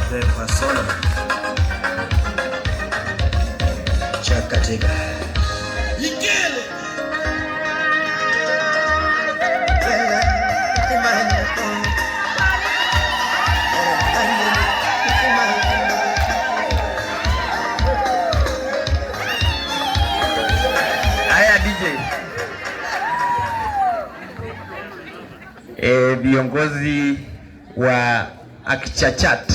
the persona Chakatika Yikele Aya DJ viongozi wa Akachachat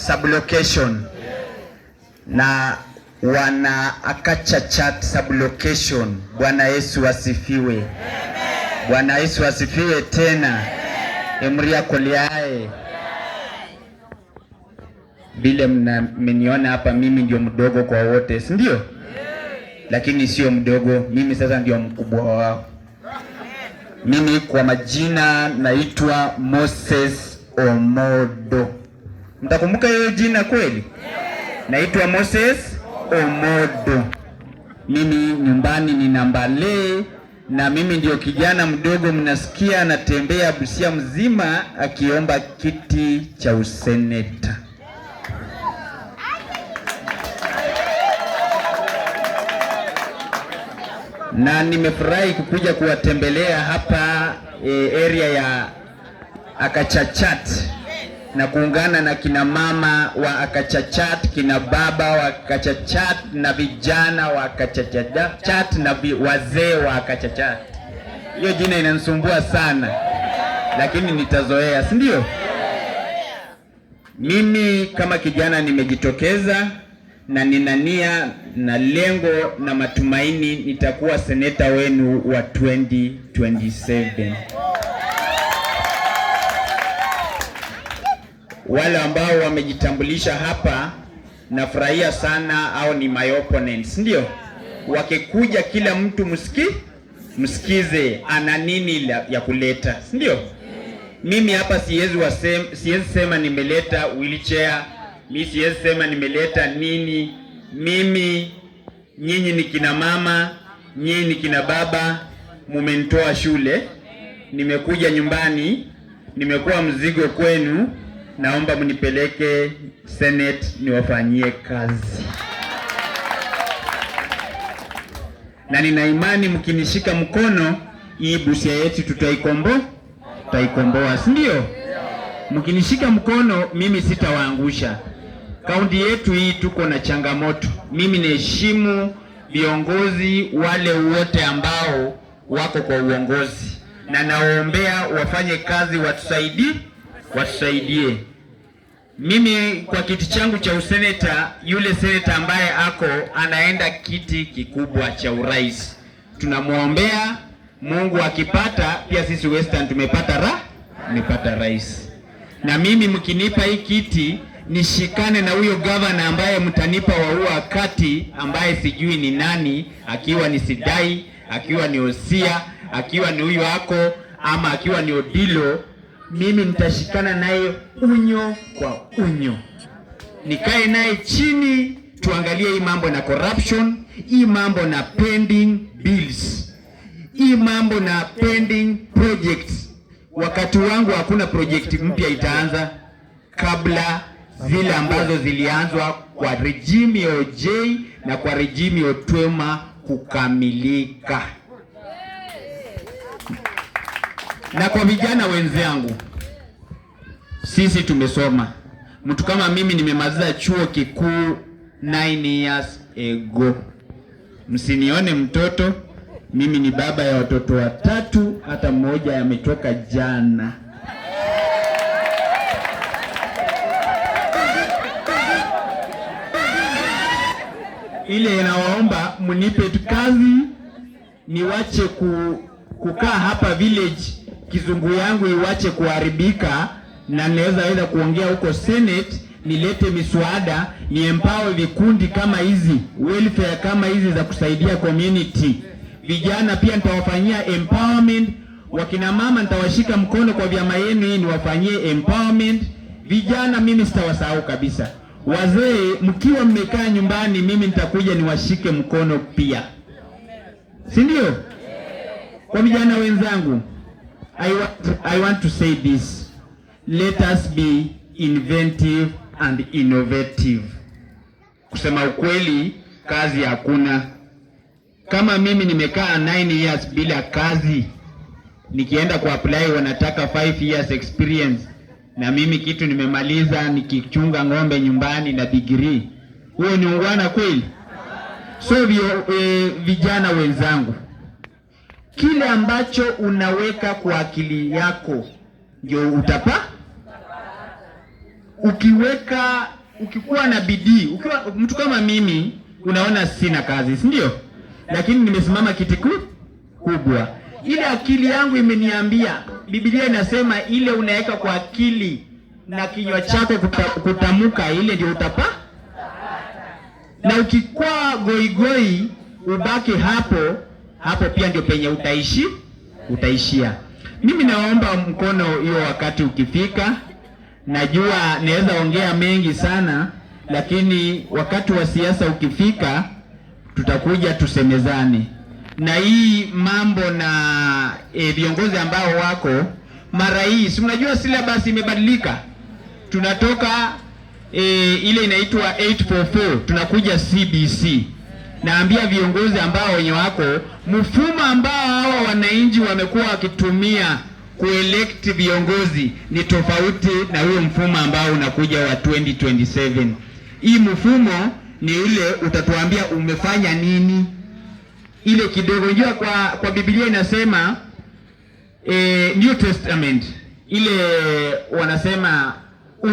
sublocation na wana Akachachat sublocation. Bwana Yesu asifiwe. Bwana Yesu asifiwe tena. Emria koliae. Vile mmeniona hapa, mimi ndio mdogo kwa wote, si ndio? Lakini sio mdogo, mimi sasa ndio mkubwa wao. Mimi kwa majina naitwa Moses Omodo. Mtakumbuka hiyo jina kweli? Naitwa Moses Omodo. Mimi nyumbani ni Nambale, na mimi ndio kijana mdogo mnasikia anatembea Busia mzima akiomba kiti cha useneta. Na nimefurahi kukuja kuwatembelea hapa area ya Akachachat na kuungana na kina mama wa Akachachat, kina baba wa Akachachat, na vijana wa Akachachat na wazee wa Akachachat. Hiyo jina inanisumbua sana, lakini nitazoea, si ndio? Mimi kama kijana nimejitokeza na nina nia na lengo na matumaini nitakuwa seneta wenu wa 2027. Wale ambao wamejitambulisha hapa nafurahia sana, au ni my opponents, ndio? Wakikuja kila mtu msikize ana nini ya kuleta, ndio? Mimi hapa siwezi sema nimeleta wheelchair, mimi siwezi sema nimeleta nini. Mimi, nyinyi ni kina mama, nyinyi ni kina baba, mumenitoa shule, nimekuja nyumbani, nimekuwa mzigo kwenu, naomba mnipeleke Senate niwafanyie kazi. Na nina imani mkinishika mkono, hii Busia yetu tutaikomboa, si ndio? Mkinishika mkono mimi sitawaangusha. Kaunti yetu hii tuko na changamoto. Mimi naheshimu viongozi wale wote ambao wako kwa uongozi, na naombea wafanye kazi, watusaidie. Mimi kwa kiti changu cha useneta, yule seneta ambaye anaenda kiti kikubwa cha urais, tunamuombea Mungu akipata, pia sisi Western tumepata rais. Na mimi mkinipa hii kiti, nishikane na huyo governor ambaye mtanipa wa huo wakati, ambaye sijui ni nani, akiwa ni Sidai, akiwa ni Osia, akiwa ni huyo ama akiwa ni Odilo. Mimi nitashikana naye unyo kwa unyo, nikae naye chini, tuangalie hii mambo na corruption, hii mambo na pending bills, hii mambo na pending projects. Wakati wangu hakuna project mpya itaanza kabla zile ambazo zilianzwa kwa regime ya OJ na kwa regime ya Otwema kukamilika. Na kwa vijana wenzangu, sisi tumesoma. Mtu kama mimi nimemaliza chuo kikuu 9 years ago. Msinione mtoto, mimi ni baba ya watoto 3, hata mmoja ametoka jana. Ile inawaomba mnipe kazi, niwache kukaa hapa village, kizungu yangu iwache kuharibika, na naweza kuongea huko Senate, nilete miswada, ni empower vikundi kama hizi, welfare kama hizi za kusaidia community. Vijana pia nitawafanyia empowerment, wakina mama nitawashika mkono kwa vyama yenu hii niwafanyie empowerment. Vijana mimi sitawasahau kabisa. Wazee mkiwa mmekaa nyumbani, mimi nitakuja niwashike mkono pia, si ndio? Kwa vijana wenzangu, I want to say this. Let us be inventive and innovative. Kusema ukweli, kazi hakuna. Kama mimi nimekaa 9 years bila kazi, nikienda ku apply wanataka 5 years experience, na mimi kitu nimemaliza nikichunga ng'ombe nyumbani na degree. Huo ni ungwana kweli? So vijana wenzangu, kile ambacho unaweka kwa akili yako ndio utapa. Ukikuwa na bidii, ukiwa mtu kama mimi unaona sina kazi, si ndio? Lakini nimesimama kiti kubwa. Ile akili yangu imeniambia, Biblia inasema ile unaweka kwa akili na kinywa chako kutamuka, ile ndio utapa. Na ukikuwa goigoi ubaki hapo pia ndio penye utaishia. Mimi naomba mkono hiyo wakati ukifika. Najua naweza ongea mengi sana, lakini wakati wa siasa ukifika tutakuja tusemezane. Na hii mambo na viongozi ambao wako mara hii, si mnajua syllabus imebadilika. Tunatoka ile inaitwa 844 tunakuja CBC. Naambia viongozi ambao wenye wako, mfumo ambao hawa wananchi wamekuwa wakitumia kuelect viongozi ni tofauti na huo mfumo ambao unakuja wa 2027. Hii mfumo ni ile utatuambia umefanya nini. Ile kidogo njua kwa Biblia inasema New Testament ile wanasema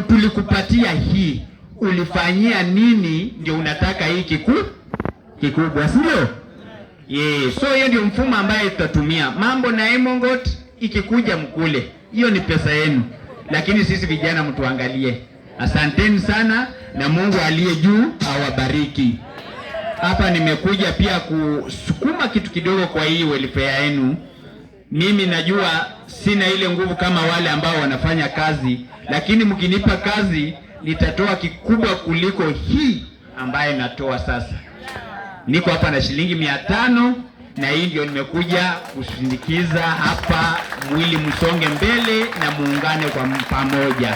tulikupatia hii, ulifanyia nini ndio unataka hii kikubwa, si ndio? So hiyo ndio mfumo ambaye tutatumia. Mambo na Emongot ikikuja mkule, hiyo ni pesa yenu, lakini sisi vijana mtuangalie. Asanteni sana na Mungu aliye juu awabariki. Hapa nimekuja pia kusukuma kitu kidogo kwa hii welfare yenu. Mimi najua sina ile nguvu kama wale ambao wanafanya kazi, lakini mkinipa kazi nitatoa kikubwa kuliko hii ambaye natoa sasa. Niko hapa na shilingi 500 na hii ndio nimekuja kusindikiza hapa, mwili msonge mbele na muungane kwa pamoja.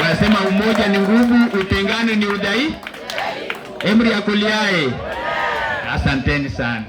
Wanasema umoja ni nguvu, utengane ni udhaifu. Emri ya kuliae. Asanteni sana.